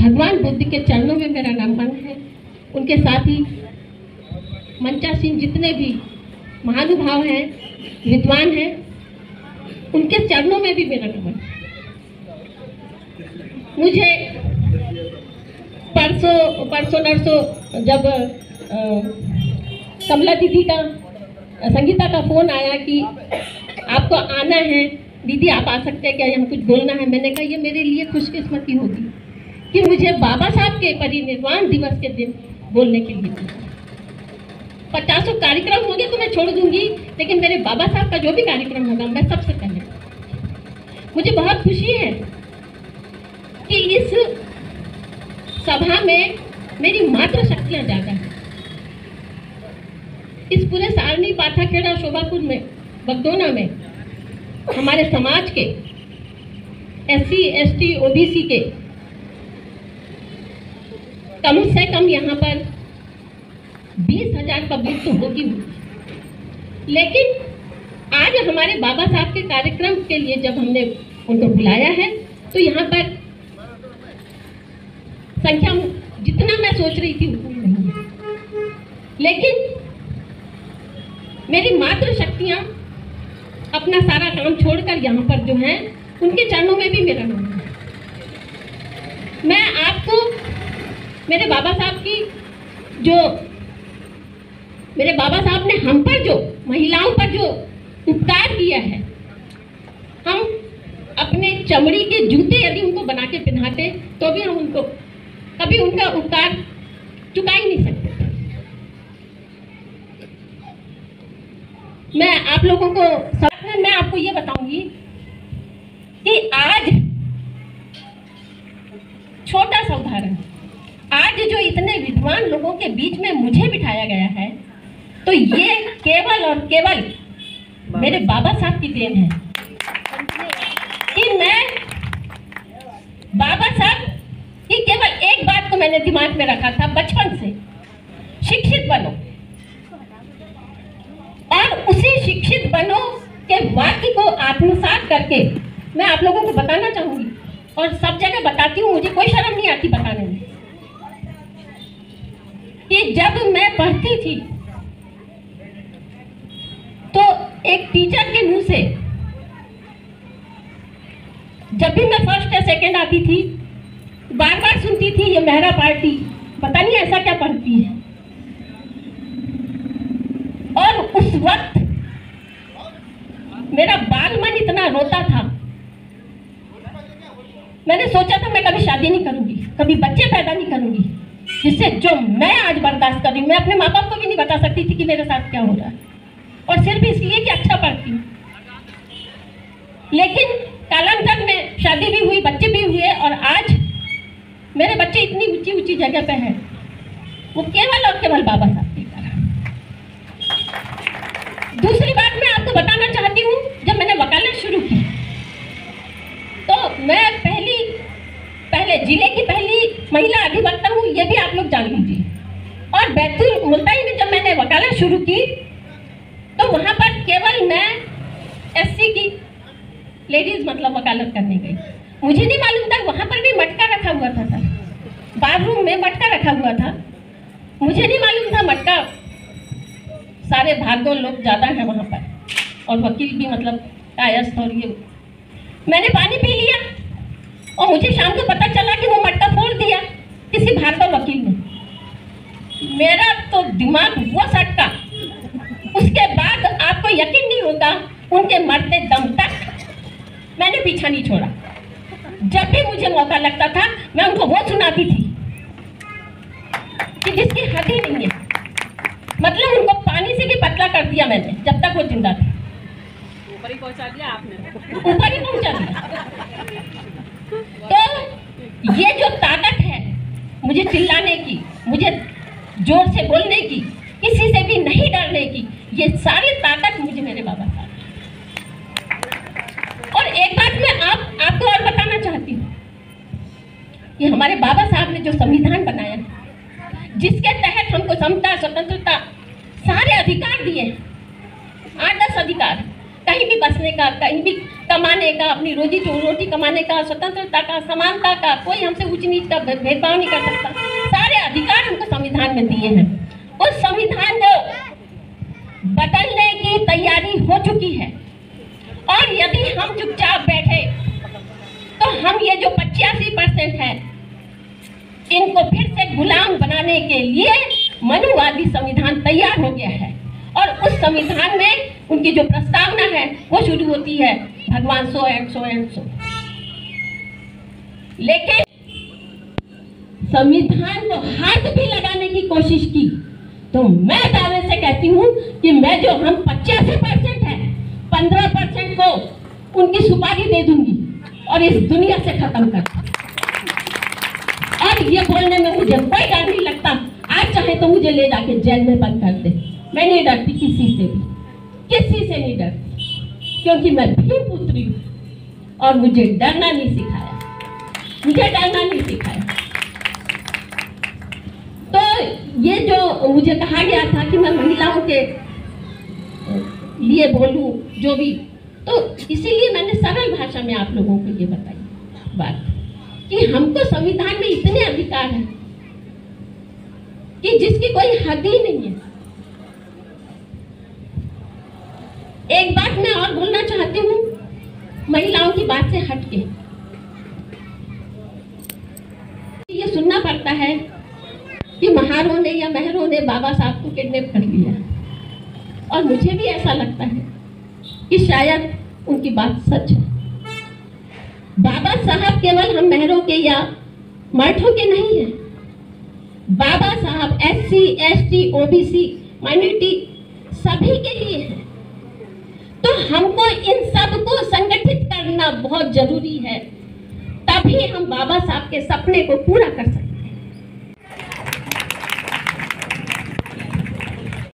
भगवान बुद्ध के चरणों में मेरा नमन है। उनके साथ ही मंचासीन जितने भी महानुभाव हैं, विद्वान हैं, उनके चरणों में भी मेरा नमन है। मुझे परसों नरसों जब कमला दीदी का, संगीता का फोन आया कि आपको आना है दीदी, आप आ सकते हैं क्या, यहाँ कुछ बोलना है। मैंने कहा ये मेरे लिए खुशकिस्मती होगी कि मुझे बाबा साहब के परिनिर्वाण दिवस के दिन बोलने के लिए 50 कार्यक्रम होंगे तो मैं छोड़ दूंगी, लेकिन मेरे बाबा साहब का जो भी कार्यक्रम होगा मैं सबसे पहले। मुझे बहुत खुशी है कि इस सभा में मेरी मात्र शक्तियां ज्यादा हैं। इस पूरे सारणी, पाठाखेड़ा, शोभापुर में, बगदोना में हमारे समाज के SC ST OBC के कम से कम यहाँ पर 20,000 पब्लिक तो होगी, लेकिन आज हमारे बाबा साहब के कार्यक्रम के लिए जब हमने उनको बुलाया है तो यहाँ पर संख्या जितना मैं सोच रही थी उतनी नहीं है, लेकिन मेरी मात्र शक्तियाँ अपना सारा काम छोड़कर यहाँ पर जो हैं उनके चरणों में भी मेरा नाम है। मैं आपको मेरे बाबा साहब की जो, मेरे बाबा साहब ने हम पर जो, महिलाओं पर जो उपकार किया है, हम अपने चमड़ी के जूते यदि उनको बना के पहनाते तो भी हम उनको कभी उनका उपकार चुका ही नहीं सकते। मैं आप लोगों को मैं आपको ये बताऊंगी कि आज छोटा सा उदाहरण, आज जो इतने विद्वान लोगों के बीच में मुझे बिठाया गया है तो ये केवल और केवल मेरे बाबा साहब की देन है कि मैं बाबा साहब की केवल एक बात को मैंने दिमाग में रखा था बचपन से, शिक्षित बनो, और उसी शिक्षित बनो के वाक्य को आत्मसात करके मैं आप लोगों को बताना चाहूंगी और सब जगह बताती हूँ, मुझे कोई शर्म नहीं आती बताने में, कि जब मैं पढ़ती थी तो एक टीचर के मुंह से जब भी मैं फर्स्ट या सेकंड आती थी बार बार सुनती थी ये मेहरा पार्टी पता नहीं ऐसा क्या पढ़ती है। और उस वक्त मेरा बाल मन इतना रोता था, मैंने सोचा था मैं कभी शादी नहीं करूंगी, कभी बच्चे पैदा नहीं करूंगी, जिससे जो मैं आज बर्दाश्त कर रही हूँ, मैं अपने माँ बाप को भी नहीं बता सकती थी कि मेरे साथ क्या हो रहा है, और सिर्फ इसलिए कि अच्छा पढ़ती हूँ। लेकिन कालांतर में शादी भी हुई, बच्चे भी हुए, और आज मेरे बच्चे इतनी ऊंची ऊंची जगह पे हैं, वो केवल और केवल बाबा साहब की तरह। दूसरी बात मैं आपको बताना चाहती हूँ, जब मैंने वकालत शुरू की तो मैं पहले जिले की पहली महिला अधिवक्ता हूँ, ये भी आप लोग जान लीजिए। और बैतूल मुल्ताई में जब मैंने वकालत शुरू की तो वहाँ पर केवल मैं SC की लेडीज मतलब वकालत करने गई। मुझे नहीं मालूम था वहाँ पर भी मटका रखा हुआ था सर, बाथरूम में मटका रखा हुआ था, मुझे नहीं मालूम था मटका सारे भागदौड़ लोग ज़्यादा हैं वहाँ पर, और वकील भी मतलब कायस्थ, और ये मैंने पानी पी लिया और मुझे शाम को पता चला कि वो मटका फोड़ दिया किसी भागदौड़ वकील ने। मेरा तो दिमाग वो सटका, उसके बाद आपको यकीन नहीं होगा उनके मरते दम तक मैंने पीछा नहीं छोड़ा। जब भी मुझे मौका लगता था मैं उनको वो सुनाती थी कि जिसकी हद ही नहीं है, मतलब उनको पानी से भी पतला कर दिया मैंने जब तक वो जिंदा थे। ऊपर ही पहुंचा दिया आपने, ऊपर ही पहुंचा दिया। तो ये जो ताकत है मुझे चिल्लाने की, मुझे जोर से बोलने की, किसी से भी नहीं डरने की, ये सारी ताकत मुझे मेरे बाबा साहब। और एक बात मैं आपको और बताना चाहती हूँ कि हमारे बाबा साहब ने जो संविधान बनाया है, जिसके तहत हमको समता, स्वतंत्रता, सारे अधिकार दिए, 8-10 अधिकार, कहीं भी भी बसने का, कहीं भी कमाने का, अपनी रोटी कमाने का, स्वतंत्रता का, समानता का, कोई हमसे ऊंच नीच का भेदभाव नहीं कर सकता। सारे अधिकार हमको संविधान में दिए हैं। उस संविधान को बदलने की तैयारी हो चुकी है और यदि हम चुपचाप बैठे तो हम ये जो 85% है इनको फिर से गुलाम बनाने के लिए मनुवादी संविधान तैयार हो गया है। और उस संविधान में उनकी जो प्रस्तावना है वो शुरू होती है भगवान so and so and so. लेकिन संविधान को हाथ भी लगाने की कोशिश की तो मैं दावे से कहती हूँ कि मैं जो हम 85% है 15% को उनकी सुपारी दे दूंगी और इस दुनिया से खत्म कर। और ये बोलने में मुझे कोई डर नहीं लगता। आज चाहे तो मुझे ले जाके जेल में बंद कर दे, मैं नहीं डरती किसी से भी, किसी से नहीं डरती, क्योंकि मैं भी पुत्री हूँ और मुझे डरना नहीं सिखाया, मुझे डरना नहीं सिखाया। तो ये जो मुझे कहा गया था कि मैं महिलाओं के लिए बोलूं जो भी, तो इसीलिए मैंने सरल भाषा में आप लोगों को ये बताई बात कि हमको संविधान में इतने अधिकार हैं कि जिसकी कोई हद ही नहीं है। एक बात मैं और बोलना चाहती हूँ महिलाओं की बात से हटके। ये सुनना पड़ता है कि महारों ने या महरों ने बाबा साहब को किडनैप कर लिया और मुझे भी ऐसा लगता है कि शायद उनकी बात सच है। बाबा साहब केवल हम महरों के या मराठों के नहीं हैं। बाबा साहब SC ST OBC माइनॉरिटी सभी के लिए हैं। तो हमको इन सब को संगठित करना बहुत जरूरी है, तभी हम बाबा साहब के सपने को पूरा कर सकते हैं।